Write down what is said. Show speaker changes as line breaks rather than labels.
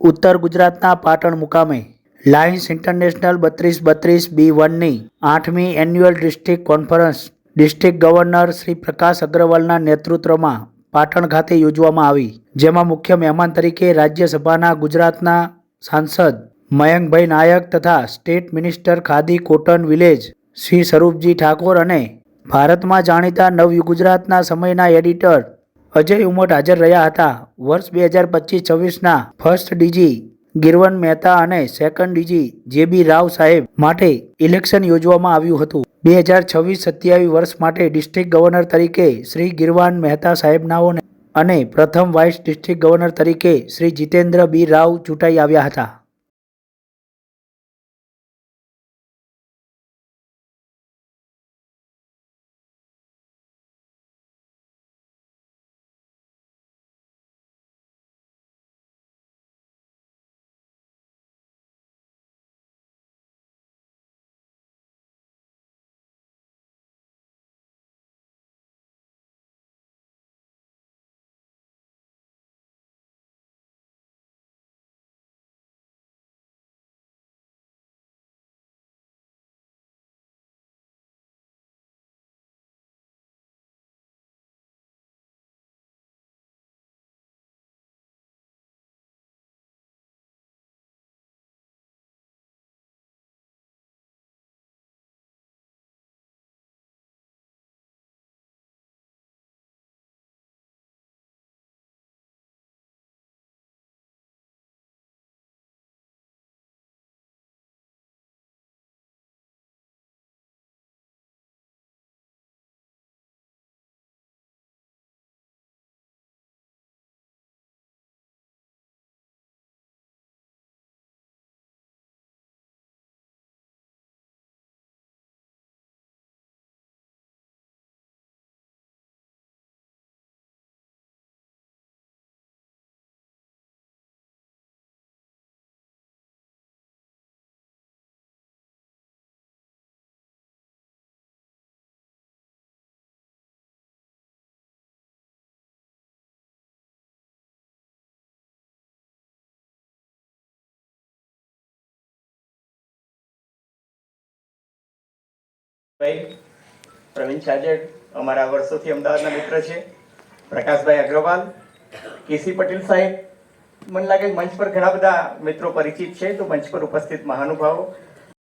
ઉત્તર ગુજરાતના પાટણ મુકામે લાયન્સ ઇન્ટરનેશનલ 3232B1ની 8મી annual district conference district governor Shri Prakash અગ્રવાલના નેતૃત્વમાં પાટણ ખાતે યોજવામાં આવી, જેમાં મુખ્ય મહેમાન તરીકે રાજ્યસભાના ગુજરાતના સાંસદ મયંકભાઈ નાયક તથા state minister Khadi cotton village Shri Swarupji Thakor અને ભારતમાં જાણીતા નવ ગુજરાતના સમયના એડિટર અજય ઉમટ હાજર રહ્યા હતા. વર્ષ 2025-26ના ફર્સ્ટ ડીજી ગિરવન મહેતા અને સેકન્ડ ડીજી જેબી રાવ સાહેબ માટે ઇલેક્શન યોજવામાં આવ્યું હતું. 2026-27 વર્ષ માટે ડિસ્ટ્રિક્ટ ગવર્નર તરીકે શ્રી ગિરવાન મહેતા સાહેબનાઓને અને પ્રથમ વાઇસ ડિસ્ટ્રિક્ટ ગવર્નર તરીકે શ્રી જીતેન્દ્ર બી રાવ ચૂંટાઈ આવ્યા હતા.
ભાઈ પ્રવીણ છાજેડ અમારા વર્ષોથી અમદાવાદના મિત્ર છે. પ્રકાશભાઈ અગ્રવાલ, કેસી પટેલ સાહેબ, મને લાગે મંચ પર ઘણા બધા મિત્રો પરિચિત છે, તો મંચ પર ઉપસ્થિત મહાનુભાવો,